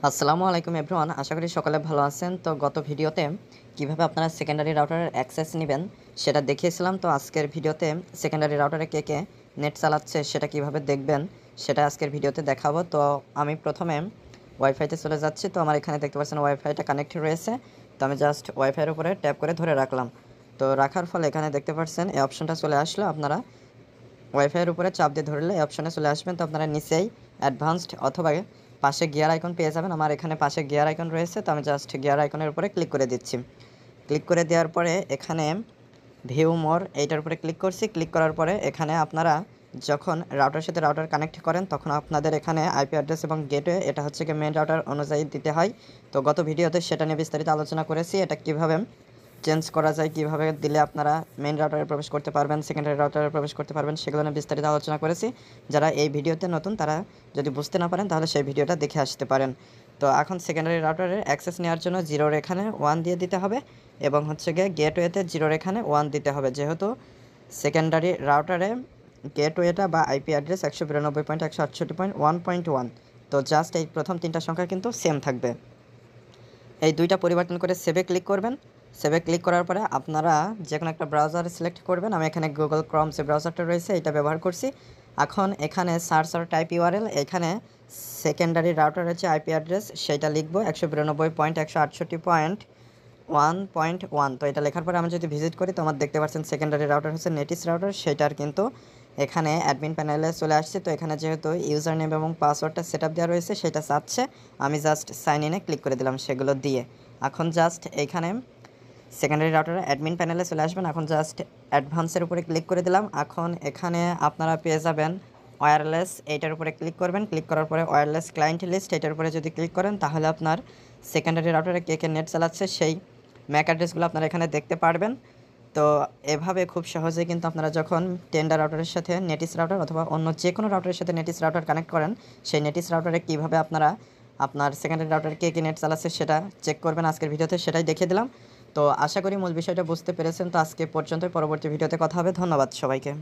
আসসালামু আলাইকুম এভরিওয়ান, আশা করি সকলে ভালো আছেন। তো গত ভিডিওতে কিভাবে আপনারা সেকেন্ডারি রাউটারের অ্যাক্সেস নেবেন সেটা দেখিয়েছিলাম। তো আজকের ভিডিওতে সেকেন্ডারি রাউটারে কে নেট চালাচ্ছে সেটা কিভাবে দেখবেন সেটা আজকের ভিডিওতে দেখাবো। তো আমি প্রথমে ওয়াইফাইতে চলে যাচ্ছি। তো আমার এখানে দেখতে পাচ্ছেন ওয়াইফাইটা কানেক্ট রয়েছে। তো আমি জাস্ট ওয়াইফাইয়ের উপরে ট্যাপ করে ধরে রাখলাম। তো রাখার ফলে এখানে দেখতে পাচ্ছেন এই অপশনটা চলে আসলো। আপনারা ওয়াইফাইয়ের উপরে চাপ দিয়ে ধরলে এই অপশনে চলে আসবেন। তো আপনারা নিচেই অ্যাডভান্সড অথবা পাশে গিয়ার আইকন পেয়ে যাবেন। আমার এখানে পাশে গিয়ার আইকন রয়েছে, তো আমি জাস্ট গিয়ার আইকনের উপরে ক্লিক করে দিচ্ছি। ক্লিক করে দেওয়ার পরে এখানে ভিউ মোর এইটার উপরে ক্লিক করছি। ক্লিক করার পরে এখানে আপনারা যখন রাউটারের সাথে রাউটার কানেক্ট করেন তখন আপনাদের এখানে আইপি অ্যাড্রেস এবং গেটওয়ে এটা হচ্ছে কি মেন রাউটার অনুযায়ী দিতে হয়। তো গত ভিডিওতে সেটা নিয়ে বিস্তারিত আলোচনা করেছি, এটা কিভাবে চেঞ্জ করা যায়, কিভাবে দিলে আপনারা মেইন রাউটারে প্রবেশ করতে পারবেন, সেকেন্ডারি রাউটারে প্রবেশ করতে পারবেন, সেগুলো নিয়ে বিস্তারিত আলোচনা করেছি। যারা এই ভিডিওতে নতুন তারা যদি বুঝতে না পারেন তাহলে সেই ভিডিওটা দেখে আসতে পারেন। তো এখন সেকেন্ডারি রাউটারের অ্যাক্সেস নেওয়ার জন্য জিরোর এখানে 1 দিয়ে দিতে হবে এবং হচ্ছে গিয়ে গেটওয়েতে জিরোর এখানে 1 দিতে হবে। যেহেতু সেকেন্ডারি রাউটারে গেটওয়েটা বা আইপি অ্যাড্রেস 192.168.1.1, তো জাস্ট এই প্রথম তিনটা সংখ্যা কিন্তু সেম থাকবে। এই দুইটা পরিবর্তন করে সেভে ক্লিক করবেন। সেভে ক্লিক করার পরে আপনারা যে কোনো একটা ব্রাউজার সিলেক্ট করবেন। আমি এখানে গুগল ক্রোম যে ব্রাউজারটা রয়েছে এটা ব্যবহার করছি। এখন এখানে সার্চ আর টাইপ ইউআরএল, এখানে সেকেন্ডারি রাউটারের যে আইপি অ্যাড্রেস সেটা লিখবো 192.168.1.1। তো এটা লেখার পরে আমি যদি ভিজিট করি তো আমার দেখতে পাচ্ছেন সেকেন্ডারি রাউটার হচ্ছে নেটিস রাউটার, সেটার কিন্তু এখানে অ্যাডমিন প্যানেলে চলে আসছে। তো এখানে যেহেতু ইউজার নেম এবং পাসওয়ার্ডটা সেট আপ দেওয়া রয়েছে সেটা চাচ্ছে, আমি জাস্ট সাইন ইনে ক্লিক করে দিলাম সেগুলো দিয়ে। এখন জাস্ট এইখানে সেকেন্ডারি রাউটারের অ্যাডমিন প্যানেলে চলে আসবেন। এখন জাস্ট অ্যাডভান্সের উপরে ক্লিক করে দিলাম। এখন এখানে আপনারা পেয়ে যাবেন ওয়্যারলেস, এইটার উপরে ক্লিক করবেন। ক্লিক করার পরে ওয়্যারলেস ক্লায়েন্ট লিস্ট এটার উপরে যদি ক্লিক করেন তাহলে আপনার সেকেন্ডারি রাউটারে কে নেট চালাচ্ছে সেই ম্যাক অ্যাড্রেসগুলো আপনারা এখানে দেখতে পারবেন। তো এভাবে খুব সহজেই কিন্তু আপনারা যখন টেন্ডার রাউটারের সাথে নেটিস রাউটার অথবা অন্য যে কোনো রাউটারের সাথে নেটিস রাউটার কানেক্ট করেন সেই নেটিস রাউটারে কীভাবে আপনারা আপনার সেকেন্ডারি রাউটার কে নেট চালাচ্ছে সেটা চেক করবেন। আজকের ভিডিওতে সেটাই দেখিয়ে দিলাম। তো আশা করি মূল বিষয়টা বুঝতে পেরেছেন। তো আজকে পর্যন্ত, পরবর্তী ভিডিওতে কথা হবে। ধন্যবাদ সবাইকে।